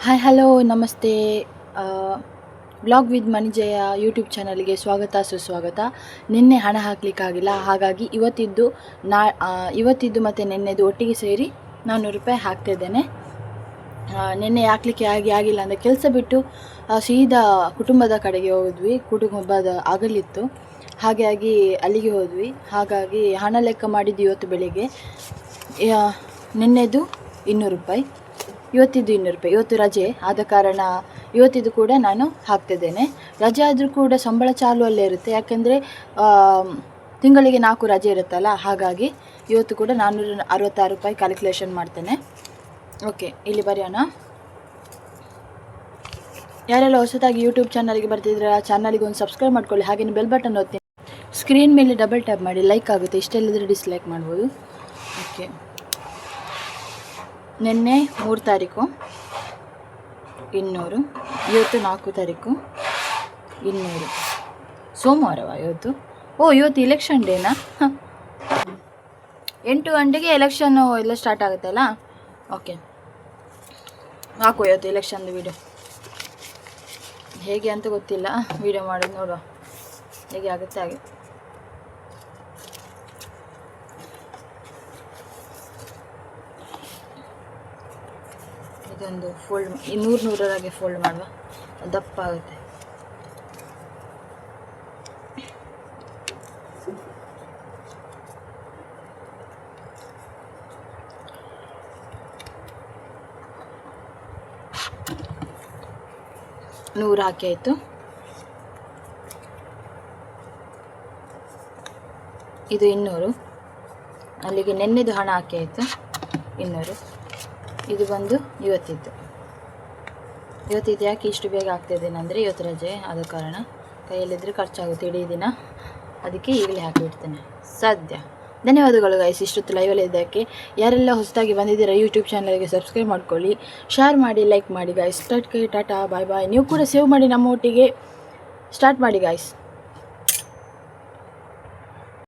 Hi hello ನಮಸ್ತೆ. Blog with ಮಣಿಜಯ YouTube ಚಾನಲ್ಗೆ ಸ್ವಾಗತ ಸುಸ್ವಾಗತ. ನಿನ್ನೆ ಹಣ ಹಾಕಲಿಕ್ಕಾಗಿಲ್ಲ, ಹಾಗಾಗಿ ಇವತ್ತಿದ್ದು ಮತ್ತು ನಿನ್ನೆದು ಒಟ್ಟಿಗೆ ಸೇರಿ 400 ರೂಪಾಯಿ ಹಾಕ್ತಿದ್ದೇನೆ. ನಿನ್ನೆ ಹಾಕಲಿಕ್ಕೆ ಆಗಿಲ್ಲ ಅಂದರೆ ಕೆಲಸ ಬಿಟ್ಟು ಸೀದಾ ಕುಟುಂಬದ ಕಡೆಗೆ ಹೋದ್ವಿ. ಕುಟುಂಬದ ಆಗಲಿತ್ತು, ಹಾಗಾಗಿ ಅಲ್ಲಿಗೆ ಹೋದ್ವಿ. ಹಾಗಾಗಿ ಹಣ ಲೆಕ್ಕ ಮಾಡಿದ್ದು ಇವತ್ತು ಬೆಳಿಗ್ಗೆ. ನಿನ್ನೆದು 200 ರೂಪಾಯಿ, ಇವತ್ತಿದ್ದು 200 ರೂಪಾಯಿ. ಇವತ್ತು ರಜೆ ಆದ ಕಾರಣ ಇವತ್ತಿದ್ದು ಕೂಡ ನಾನು ಹಾಕ್ತಿದ್ದೇನೆ. ರಜೆ ಆದರೂ ಕೂಡ ಸಂಬಳ ಚಾಲು ಅಲ್ಲೇ ಇರುತ್ತೆ, ಯಾಕೆಂದರೆ ತಿಂಗಳಿಗೆ 4 ರಜೆ ಇರುತ್ತಲ್ಲ. ಹಾಗಾಗಿ ಇವತ್ತು ಕೂಡ 466 ರೂಪಾಯಿ ಕ್ಯಾಲ್ಕುಲೇಷನ್ ಮಾಡ್ತೇನೆ. ಓಕೆ, ಇಲ್ಲಿ ಬರೆಯೋಣ. ಯಾರೆಲ್ಲ ಹೊಸದಾಗಿ ಯೂಟ್ಯೂಬ್ ಚಾನಲ್ಗೆ ಬರ್ತಿದ್ರೆ ಆ ಚಾನಲ್ಗೆ ಒಂದು ಸಬ್ಸ್ಕ್ರೈಬ್ ಮಾಡ್ಕೊಳ್ಳಿ, ಹಾಗೆಯೇ ಬೆಲ್ ಬಟನ್ ಒತ್ತಿ. ಸ್ಕ್ರೀನ್ ಮೇಲೆ ಡಬಲ್ ಟ್ಯಾಪ್ ಮಾಡಿ, ಲೈಕ್ ಆಗುತ್ತೆ. ಇಷ್ಟೆಲ್ಲದ್ರೆ ಡಿಸ್ಲೈಕ್ ಮಾಡ್ಬೋದು. ಓಕೆ, ನಿನ್ನೆ 3 ತಾರೀಕು 200, ಇವತ್ತು 4 ತಾರೀಕು 200. ಸೋಮವಾರವಾ ಇವತ್ತು? ಇವತ್ತು ಇಲೆಕ್ಷನ್ ಡೇನಾ? 8 ಗಂಟೆಗೆ ಎಲೆಕ್ಷನ್ನು ಎಲ್ಲ ಸ್ಟಾರ್ಟ್ ಆಗುತ್ತಲ್ಲ. ಓಕೆ, ಹಾಕು ಇವತ್ತು ಎಲೆಕ್ಷನ್ದು ವಿಡಿಯೋ. ಹೇಗೆ ಅಂತ ಗೊತ್ತಿಲ್ಲ, ವಿಡಿಯೋ ಮಾಡೋದು ನೋಡುವ ಹೇಗೆ ಆಗುತ್ತೆ ಹಾಗೆ. ಇದೊಂದು ಫೋಲ್ಡ್ 100 ಫೋಲ್ಡ್ ಮಾಡುವ, ದಪ್ಪ ಆಗುತ್ತೆ. ನೂರು ಹಾಕಿ ಆಯಿತು. ಇದು 200, ಅಲ್ಲಿಗೆ ನೆನ್ನೆದು ಹಣ ಹಾಕಿ ಆಯಿತು 200. ಇದು ಬಂದು ಇವತ್ತಿದ್ದು ಯಾಕೆ ಇಷ್ಟು ಬೇಗ ಆಗ್ತಾಯಿದ್ದೇನೆ ಅಂದರೆ ಇವತ್ತು ರಜೆ ಆದ ಕಾರಣ ಕೈಯಲ್ಲಿದ್ದರೆ ಖರ್ಚಾಗುತ್ತೆ ಇಡೀ ದಿನ, ಅದಕ್ಕೆ ಈಗಲೇ ಹಾಕಿಬಿಡ್ತೇನೆ ಸದ್ಯ. ಧನ್ಯವಾದಗಳು ಗೈಸ್, ಇಷ್ಟೊತ್ತು ಲೈವಲ್ಲಿ ಇದ್ದಕ್ಕೆ. ಯಾರೆಲ್ಲ ಹೊಸದಾಗಿ ಬಂದಿದ್ದೀರಾ ಯೂಟ್ಯೂಬ್ ಚಾನಲ್ಗೆ ಸಬ್ಸ್ಕ್ರೈಬ್ ಮಾಡ್ಕೊಳ್ಳಿ, ಶೇರ್ ಮಾಡಿ, ಲೈಕ್ ಮಾಡಿ ಗೈಸ್. ಟಾಟಾ ಬಾಯ್ ಬಾಯ್. ನೀವು ಕೂಡ ಸೇವ್ ಮಾಡಿ, ನಮ್ಮ ಒಟ್ಟಿಗೆ ಸ್ಟಾರ್ಟ್ ಮಾಡಿ ಗೈಸ್.